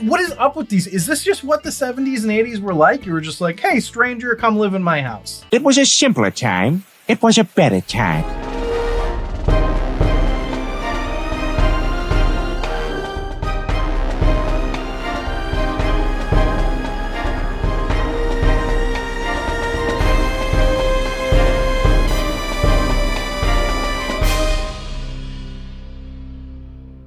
what is up with these? Is this just what the 70s and 80s were like? You were just like, hey, stranger, come live in my house. It was a simpler time. It was a better time.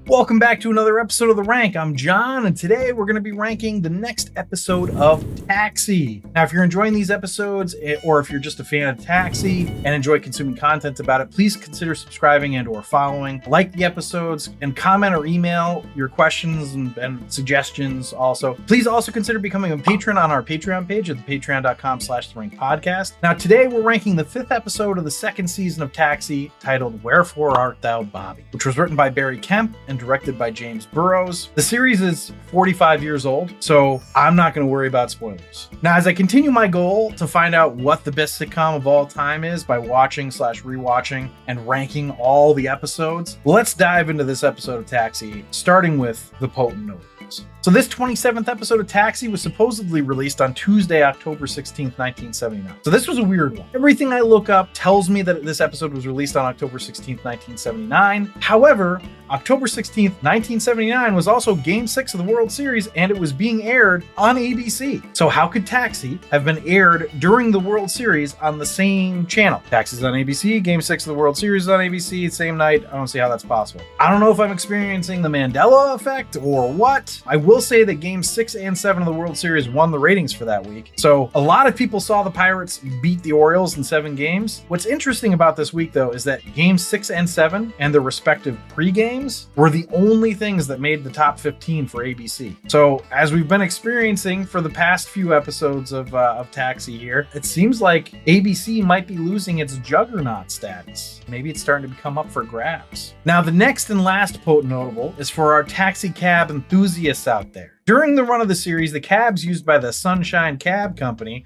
Welcome back to another episode of The Rank. I'm John, and today we're going to be ranking the next episode of Taxi. Now, if you're enjoying these episodes, or if you're just a fan of Taxi and enjoy consuming content about it, please consider subscribing and or following. Like the episodes, and comment or email your questions and suggestions also. Please also consider becoming a patron on our Patreon page at patreon.com/therankpodcast. Now, today we're ranking the 5th episode of the 2nd season of Taxi, titled Wherefore Art Thou, Bobby, which was written by Barry Kemp and directed by James Burrows. The series is 45 years old, so I'm not going to worry about spoilers. Now, as I continue my goal to find out what the best sitcom of all time is by watching/rewatching and ranking all the episodes, let's dive into this episode of Taxi, starting with the potent notables. So this 27th episode of Taxi was supposedly released on Tuesday, October 16th, 1979. So this was a weird one. Everything I look up tells me that this episode was released on October 16th, 1979. However, October 16th, 1979 was also Game 6 of the World Series, and it was being aired on ABC. So how could Taxi have been aired during the World Series on the same channel? Taxi's on ABC, Game 6 of the World Series is on ABC, same night. I don't see how that's possible. I don't know if I'm experiencing the Mandela effect or what. I will say that Game 6 and 7 of the World Series won the ratings for that week. So a lot of people saw the Pirates beat the Orioles in 7 games. What's interesting about this week, though, is that Games 6 and 7 and their respective pre-games were the only things that made the top 15 for ABC. So as we've been experiencing for the past few episodes of Taxi here, it seems like ABC might be losing its juggernaut status. Maybe it's starting to become up for grabs. Now, the next and last potent notable is for our taxi cab enthusiasts out there. During the run of the series, the cabs used by the Sunshine Cab Company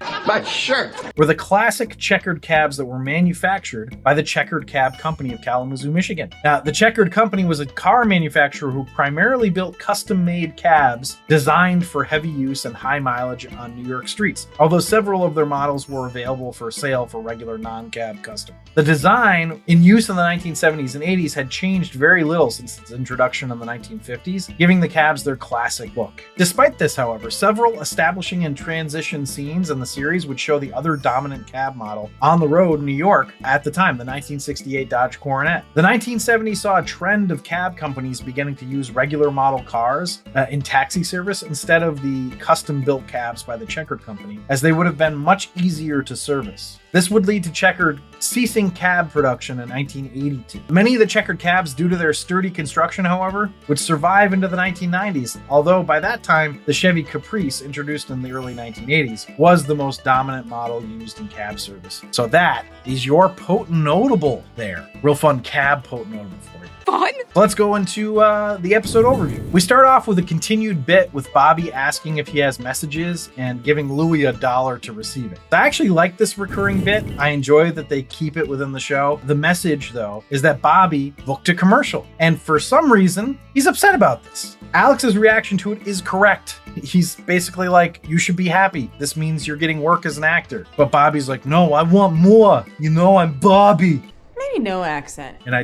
were the classic checkered cabs that were manufactured by the Checkered Cab Company of Kalamazoo, Michigan. Now, the Checkered Company was a car manufacturer who primarily built custom-made cabs designed for heavy use and high mileage on New York streets, although several of their models were available for sale for regular non-cab customers. The design in use in the 1970s and 80s had changed very little since its introduction in the 1950s, giving the cabs their classic look. Despite this, however, several establishing and transition scenes in the series would show the other dominant cab model on the road in New York at the time, the 1968 Dodge Coronet. The 1970s saw a trend of cab companies beginning to use regular model cars in taxi service instead of the custom-built cabs by the Checkered Company, as they would have been much easier to service. This would lead to Checkered ceasing cab production in 1982. Many of the Checkered cabs, due to their sturdy construction, however, would survive into the 1990s, although by that time, the Chevy Caprice, introduced in the early 1980s, was the most dominant model used in cab service. So that is your potent notable there. Real fun cab potent notable for you. Fun. Let's go into the episode overview. We start off with a continued bit with Bobby asking if he has messages and giving Louie $1 to receive it. I actually like this recurring bit. I enjoy that they keep it within the show. The message, though, is that Bobby booked a commercial, and for some reason, he's upset about this. Alex's reaction to it is correct. He's basically like, you should be happy. This means you're getting work as an actor. But Bobby's like, no, I want more. You know, I'm Bobby. Maybe no accent. And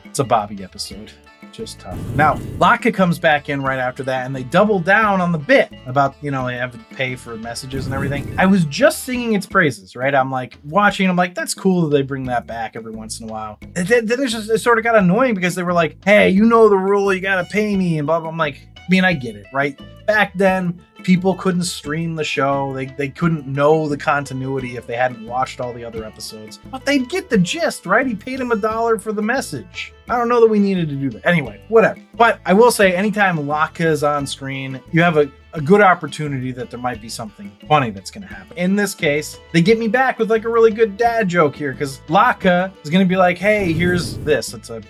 it's a Bobby episode. Just tough. Now, Laka comes back in right after that, and they double down on the bit about, they have to pay for messages and everything. I was just singing its praises, right? I'm like, watching, I'm like, that's cool that they bring that back every once in a while. And then it sort of got annoying because they were like, hey, you know the rule, you gotta pay me, and blah, blah. I'm like, I get it, right? Back then, people couldn't stream the show. They couldn't know the continuity if they hadn't watched all the other episodes. But they'd get the gist, right? He paid him $1 for the message. I don't know that we needed to do that. Anyway, whatever. But I will say, anytime Laka is on screen, you have a good opportunity that there might be something funny that's going to happen. In this case, they get me back with like a really good dad joke here, because Laka is going to be like, hey, here's this. It's a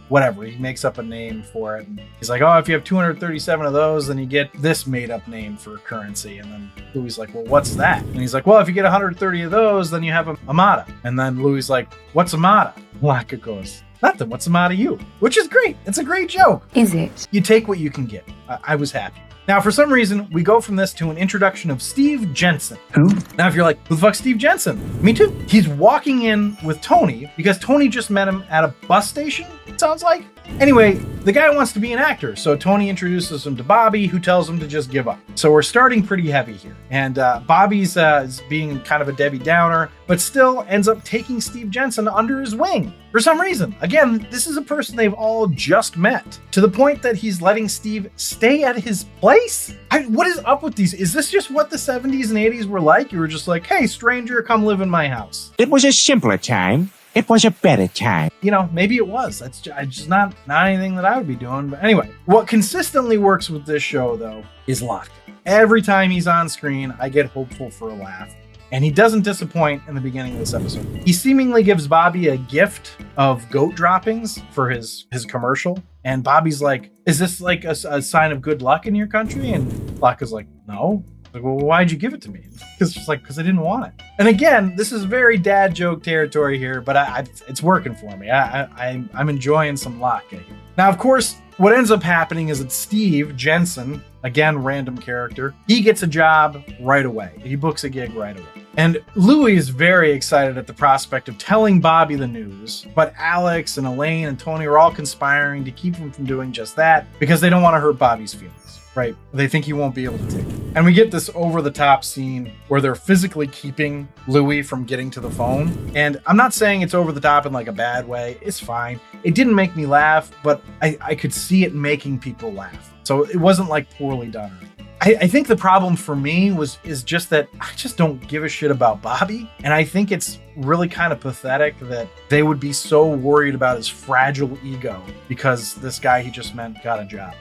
whatever. He makes up a name for it. And he's like, oh, if you have 237 of those, then you get this made up name for currency. And then Louie's like, well, what's that? And he's like, well, if you get 130 of those, then you have a Amada. And then Louie's like, what's Amada? Laka goes, nothing. What's the matter you? Which is great. It's a great joke. Is it? You take what you can get. I was happy. Now, for some reason, we go from this to an introduction of Steve Jensen. Who? Now, if you're like, who the fuck's Steve Jensen? Me too. He's walking in with Tony because Tony just met him at a bus station, it sounds like. Anyway, the guy wants to be an actor, so Tony introduces him to Bobby, who tells him to just give up. So we're starting pretty heavy here. And Bobby's is being kind of a Debbie Downer, but still ends up taking Steve Jensen under his wing for some reason. Again, this is a person they've all just met, to the point that he's letting Steve stay at his place? What is up with these? Is this just what the 70s and 80s were like? You were just like, hey, stranger, come live in my house. It was a simpler time. It was a better time. You know, maybe it was. That's just not anything that I would be doing. But anyway, what consistently works with this show, though, is Lotka. Every time he's on screen, I get hopeful for a laugh. And he doesn't disappoint in the beginning of this episode. He seemingly gives Bobby a gift of goat droppings for his commercial. And Bobby's like, is this like a sign of good luck in your country? And Lotka's like, no. Like, well, why'd you give it to me? Because I didn't want it. And again, this is very dad joke territory here, but it's working for me. I'm enjoying some Lotka here. Now, of course, what ends up happening is that Steve Jensen, again, random character, he gets a job right away. He books a gig right away. And Louie is very excited at the prospect of telling Bobby the news, but Alex and Elaine and Tony are all conspiring to keep him from doing just that because they don't want to hurt Bobby's feelings, right? They think he won't be able to take it. And we get this over-the-top scene where they're physically keeping Louie from getting to the phone. And I'm not saying it's over-the-top in like a bad way. It's fine. It didn't make me laugh, but I could see it making people laugh. So it wasn't like poorly done. I think the problem for me is just that I just don't give a shit about Bobby. And I think it's really kind of pathetic that they would be so worried about his fragile ego because this guy he just got a job.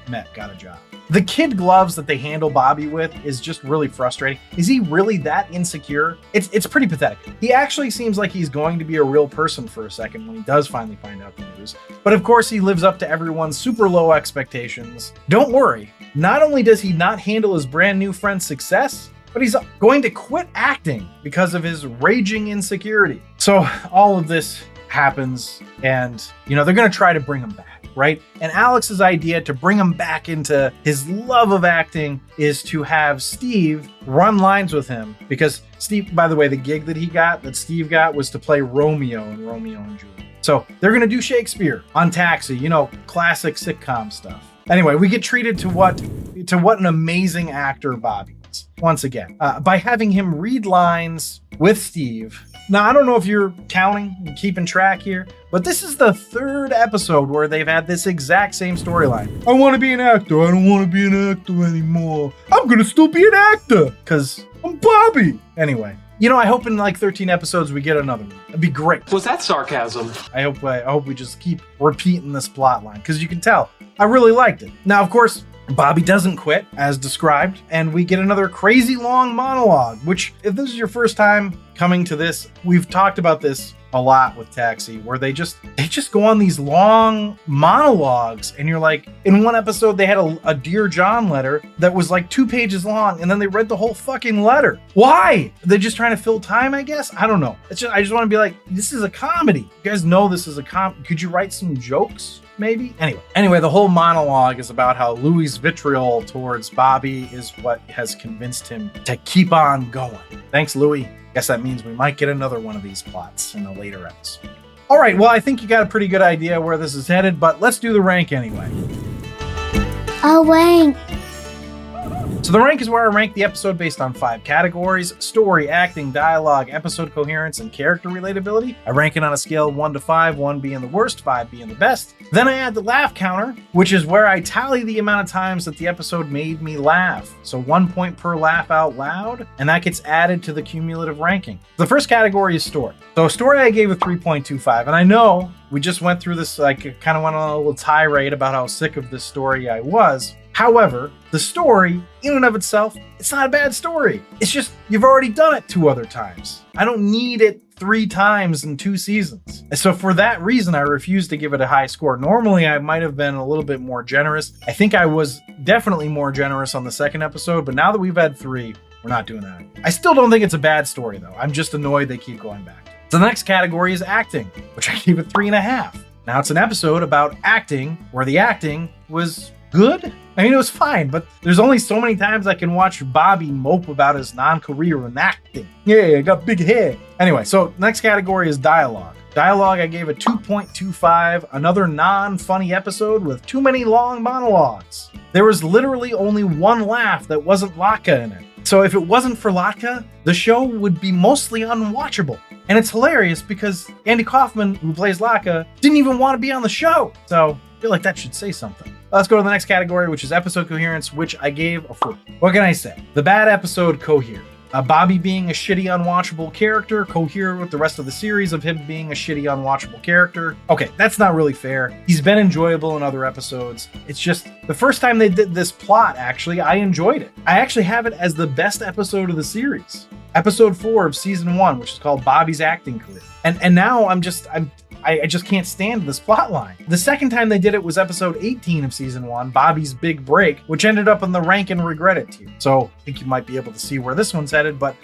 The kid gloves that they handle Bobby with is just really frustrating. Is he really that insecure? It's pretty pathetic. He actually seems like he's going to be a real person for a second when he does finally find out the news. But of course, he lives up to everyone's super low expectations. Don't worry. Not only does he not handle his brand new friend's success, but he's going to quit acting because of his raging insecurity. So all of this happens and, they're going to try to bring him back, right? And Alex's idea to bring him back into his love of acting is to have Steve run lines with him because Steve, by the way, the gig that Steve got was to play Romeo in Romeo and Juliet. So they're going to do Shakespeare on Taxi, classic sitcom stuff. Anyway, we get treated to what an amazing actor Bobby is, once again, by having him read lines with Steve. Now, I don't know if you're counting and keeping track here, but this is the third episode where they've had this exact same storyline. I want to be an actor. I don't want to be an actor anymore. I'm going to still be an actor because I'm Bobby. Anyway. I hope in like 13 episodes we get another one. That'd be great. Was that sarcasm? I hope we just keep repeating this plot line because you can tell I really liked it. Now, of course, Bobby doesn't quit as described, and we get another crazy long monologue, which if this is your first time coming to this, we've talked about this a lot with Taxi, where they just go on these long monologues, and you're like, in one episode they had a Dear John letter that was like 2 pages long, and then they read the whole fucking letter. Why? They're just trying to fill time, I guess? I don't know. I just want to be like, this is a comedy. You guys know this is a could you write some jokes? Maybe? Anyway, the whole monologue is about how Louie's vitriol towards Bobby is what has convinced him to keep on going. Thanks, Louie. Guess that means we might get another one of these plots in a later episode. All right, well, I think you got a pretty good idea where this is headed, but let's do the rank anyway. A rank. So the rank is where I rank the episode based on 5 categories: story, acting, dialogue, episode coherence, and character relatability. I rank it on a scale of 1 to 5, 1 being the worst, 5 being the best. Then I add the laugh counter, which is where I tally the amount of times that the episode made me laugh. So 1 point per laugh out loud, and that gets added to the cumulative ranking. The first category is story. So story I gave a 3.25, and I know we just went through this, like, kind of went on a little tirade about how sick of this story I was. However, the story, in and of itself, it's not a bad story. It's just, you've already done it 2 other times. I don't need it 3 times in 2 seasons. So for that reason, I refuse to give it a high score. Normally, I might have been a little bit more generous. I think I was definitely more generous on the second episode, but now that we've had 3, we're not doing that. I still don't think it's a bad story, though. I'm just annoyed they keep going back. So the next category is acting, which I gave it 3.5. Now it's an episode about acting, where the acting was good. I mean, it was fine, but there's only so many times I can watch Bobby mope about his non-career in acting. Yeah, I got big hair. Anyway, so next category is dialogue. Dialogue, I gave a 2.25, another non-funny episode with too many long monologues. There was literally only one laugh that wasn't Latka in it. So if it wasn't for Latka, the show would be mostly unwatchable. And it's hilarious because Andy Kaufman, who plays Latka, didn't even want to be on the show. So I feel like that should say something. Let's go to the next category, which is episode coherence, which I gave a 4. What can I say? The bad episode cohered. Bobby being a shitty, unwatchable character cohere with the rest of the series of him being a shitty, unwatchable character. Okay, that's not really fair. He's been enjoyable in other episodes. It's just the first time they did this plot, actually, I enjoyed it. I actually have it as the best episode of the series. Episode 4 of season 1, which is called Bobby's Acting Career. And now I just can't stand this plot line. The second time they did it was episode 18 of season 1, Bobby's Big Break, which ended up in the rank and regret it tier. So I think you might be able to see where this one's headed, but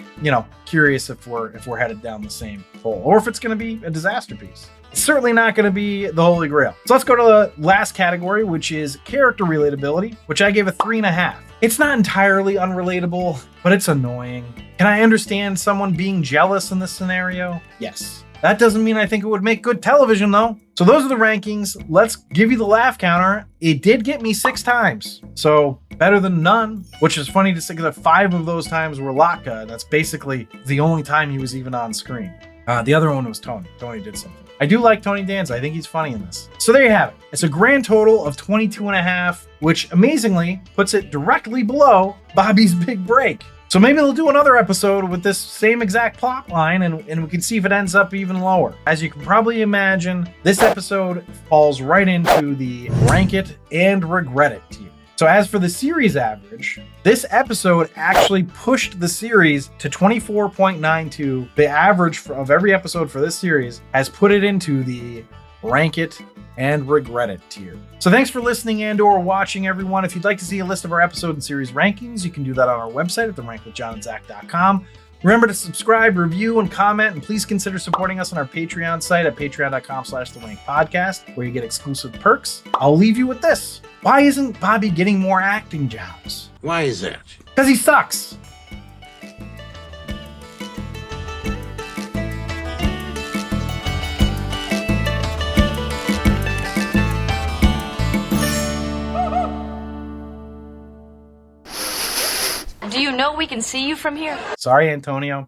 curious if we're headed down the same hole, or if it's going to be a disaster piece. It's certainly not going to be the Holy Grail. So let's go to the last category, which is character relatability, which I gave a 3.5. It's not entirely unrelatable, but it's annoying. Can I understand someone being jealous in this scenario? Yes. That doesn't mean I think it would make good television, though. So those are the rankings. Let's give you the laugh counter. It did get me 6 times, so better than none, which is funny to say that 5 of those times were Latka. That's basically the only time he was even on screen. The other one was Tony. Tony did something. I do like Tony Danza. I think he's funny in this. So there you have it. It's a grand total of 22.5, which amazingly puts it directly below Bobby's Big Break. So maybe they'll do another episode with this same exact plot line and we can see if it ends up even lower. As you can probably imagine, this episode falls right into the rank it and regret it tier. So as for the series average, this episode actually pushed the series to 24.92. The average of every episode for this series has put it into the rank it and regret it tier. So thanks for listening and or watching, everyone. If you'd like to see a list of our episode and series rankings, you can do that on our website at therankwithjohnandzach.com. Remember to subscribe, review, and comment, and please consider supporting us on our Patreon site at patreon.com/therank podcast, where you get exclusive perks. I'll leave you with this. Why isn't Bobby getting more acting jobs? Why is that? Because he sucks. Do you know we can see you from here? Sorry, Antonio.